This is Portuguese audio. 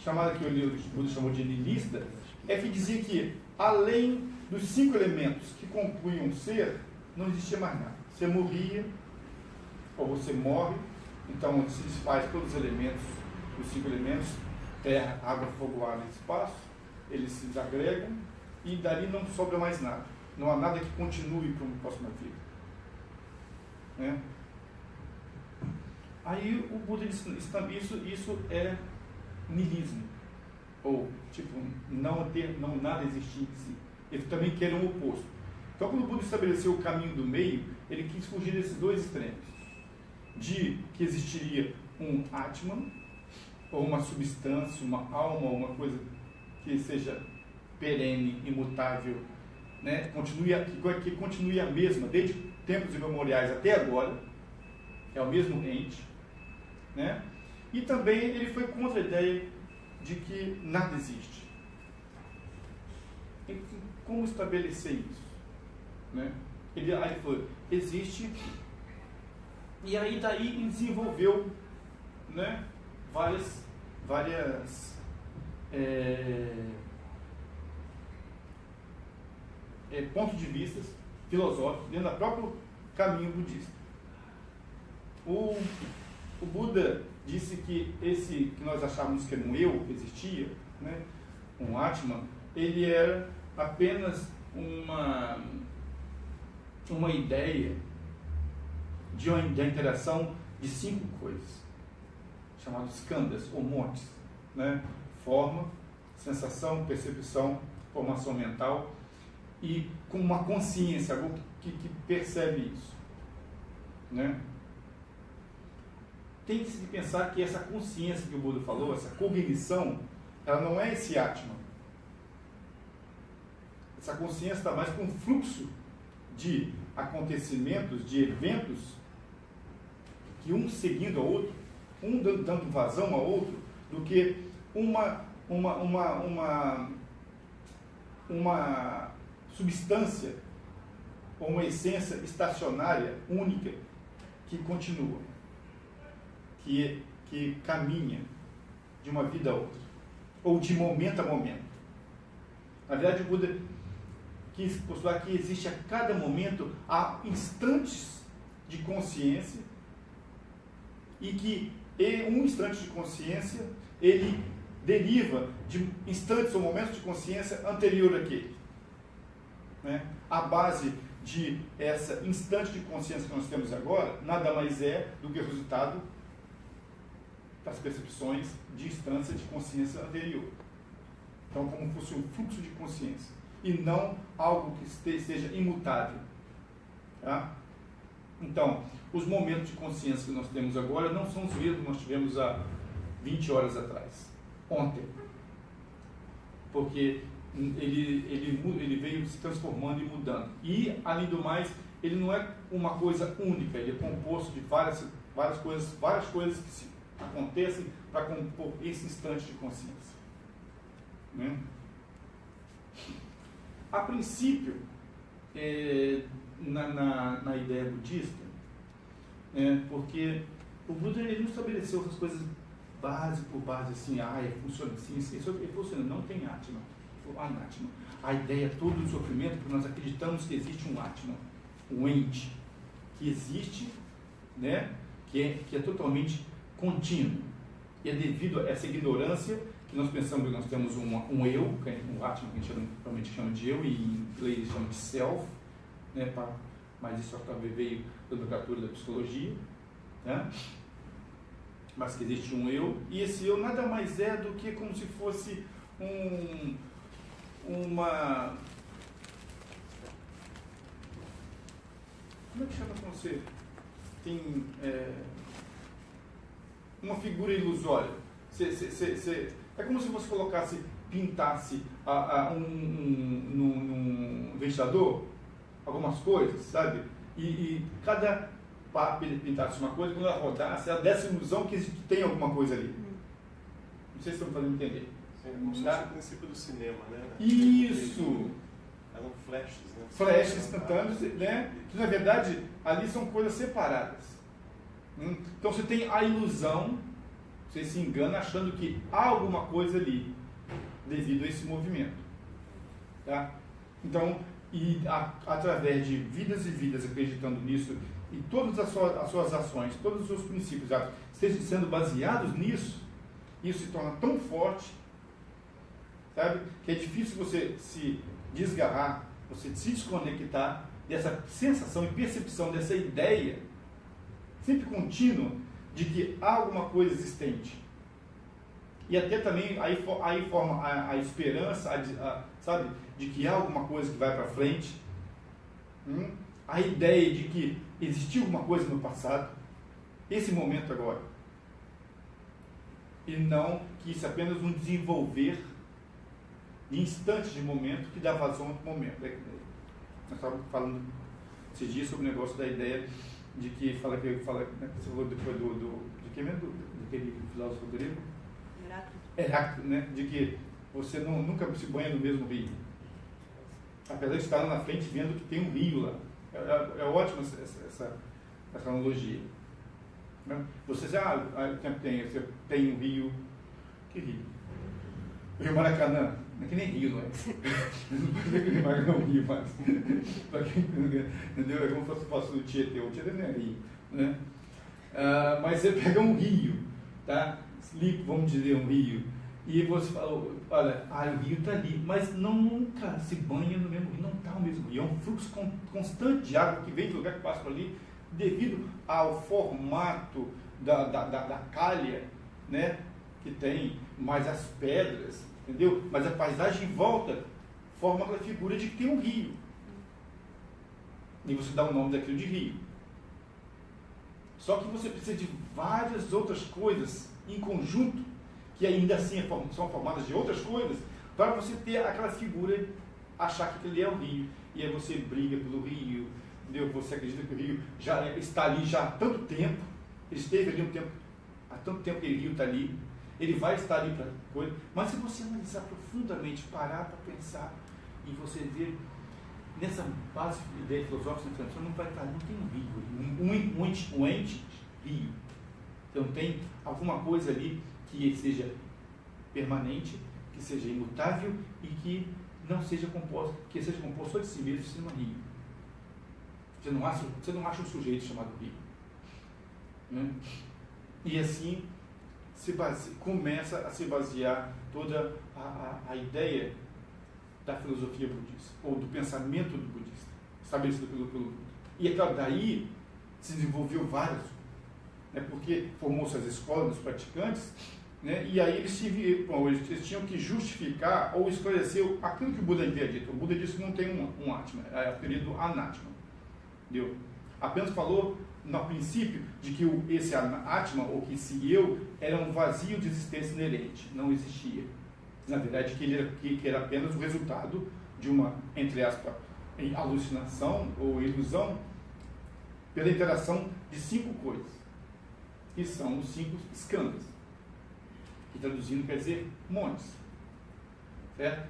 chamada que o Buda chamou de nihilista, é que dizia que, além dos 5 elementos que compunham o ser, não existia mais nada. Você morria, ou você morre, então se desfaz todos os elementos, os 5 elementos, terra, água, fogo, ar e espaço, eles se desagregam e dali não sobra mais nada. Não há nada que continue para uma próxima vida. Né? Aí o Buda disse, isso é nihilismo, ou tipo, não nada existir em si. Ele também quer um oposto. Então, quando o Buda estabeleceu o caminho do meio, ele quis fugir desses 2 extremos, de que existiria um Atman, ou uma substância, uma alma, uma coisa que seja perene, imutável, né? Que continue a mesma, desde tempos imemoriais até agora, é o mesmo ente, né? E também ele foi contra a ideia de que nada existe. E como estabelecer isso? Né? Aí falou, existe, e aí daí desenvolveu, né, várias pontos de vista filosóficos dentro do próprio caminho budista. O Buda disse que esse que nós achávamos que era um eu, que existia, né, um Atman, ele era apenas uma ideia de uma interação de 5 coisas, chamados skandhas, ou montes, né? Forma, sensação, percepção, formação mental, e com uma consciência, algo que percebe isso. Né? Tem que se pensar que essa consciência que o Buda falou, essa cognição, ela não é esse Atman. Essa consciência está mais com um fluxo de acontecimentos, de eventos, que um seguindo ao outro, um dando vazão ao outro, do que uma substância ou uma essência estacionária, única, que continua, que caminha de uma vida a outra, ou de momento a momento. Na verdade, o Buda quis postular que existe a cada momento, há instantes de consciência, e que um instante de consciência, ele deriva de instantes ou momentos de consciência anterior àquele. Né? A base de essa instante de consciência que nós temos agora, nada mais é do que o resultado das percepções de instância de consciência anterior. Então, como fosse um fluxo de consciência, e não algo que seja imutável. Tá? Então, os momentos de consciência que nós temos agora não são os mesmos que nós tivemos há 20 horas atrás, ontem. Porque ele veio se transformando e mudando. E, além do mais, ele não é uma coisa única, ele é composto de várias coisas que acontecem para compor esse instante de consciência. Né? A princípio, na ideia budista, porque o Buda ele não estabeleceu essas coisas base por base, assim, funciona assim, isso funciona, não tem Atman, Anatman. A ideia toda do sofrimento, porque nós acreditamos que existe um Atman, um ente, que existe, né, que é totalmente contínuo. E é devido a essa ignorância que nós pensamos que nós temos um eu, um Atman, que a gente realmente chama de eu, e em inglês eles chamam de self, né, mas isso talvez veio da nomenclatura da psicologia, né? Mas que existe um eu, e esse eu nada mais é do que como se fosse uma... Como é que chama quando você tem uma figura ilusória? É como se você pintasse num ventilador algumas coisas, sabe? E cada papo ele pintasse uma coisa, quando ela rodasse, ela desse a ilusão que tem alguma coisa ali. Não sei se estão fazendo entender. Sim, como se fosse o princípio do cinema, né? Isso! Eram flashes, né? Flashes instantâneos, né? Que na verdade ali são coisas separadas. Então você tem a ilusão, Você se engana achando que há alguma coisa ali, devido a esse movimento. Tá? Então, através de vidas e vidas acreditando nisso, e todas as suas ações, todos os seus princípios, estejam sendo baseados nisso, isso se torna tão forte, sabe, que é difícil você se desgarrar, você se desconectar dessa sensação e percepção, dessa ideia, sempre contínua, de que há alguma coisa existente. E até também aí forma a esperança, sabe, de que há alguma coisa que vai para frente. A ideia de que existiu alguma coisa no passado, esse momento agora. E não que isso é apenas um desenvolver de instantes de momento que dá vazão ao momento. Nós estávamos falando esses dias sobre o negócio da ideia de que você falou depois daquele filósofo grego, Heráclito, né? De que você nunca se banha no mesmo rio. Apesar de estar lá na frente vendo que tem um rio lá. É ótima essa analogia. Né? Você tem um rio. Que rio? O Rio Maracanã. Não é que nem rio, não é? Não é que o Rio Maracanã é um rio, mas. Entendeu? É como se fosse o Tietê. O Tietê não é rio. Né? Mas você pega um rio, tá? Vamos dizer um rio, e você falou, olha, o rio está ali, mas nunca se banha no mesmo rio, não está o mesmo rio, é um fluxo constante de água que vem do lugar que passa por ali, devido ao formato da calha, né, que tem, mais as pedras, entendeu? Mas a paisagem em volta forma aquela figura de que tem um rio, e você dá o nome daquilo de rio. Só que você precisa de várias outras coisas em conjunto, que ainda assim são formadas de outras coisas, para você ter aquela figura, achar que aquele é o rio. E aí você briga pelo rio, entendeu? Você acredita que o rio já está ali já há tanto tempo, ele esteve ali há tanto tempo que o rio está ali, ele vai estar ali para coisa. Mas se você analisar profundamente, parar para pensar, e você ver nessa base de ideia filosófica, não vai estar, não tem um rio, um ente rio. Então tem alguma coisa ali que seja permanente, que seja imutável e que não seja composto, que seja composto só de si mesmo, se não é rio. Você não acha um sujeito chamado rio. Né? E assim começa a se basear toda a ideia da filosofia budista, ou do pensamento do budista, estabelecido pelo Buda. E é claro, daí se desenvolveu vários, né, porque formou-se as escolas dos praticantes, né, e aí eles tinham que justificar ou esclarecer aquilo que o Buda havia dito. O Buda disse que não tem um Atma, é o apelido Anatma. Entendeu? Apenas falou, no princípio, de que esse Atma, ou que esse eu, era um vazio de existência inerente, não existia. Na verdade, que era apenas o resultado de uma, entre aspas, alucinação ou ilusão, pela interação de 5 coisas, que são os 5 skandhas, que traduzindo quer dizer montes, certo?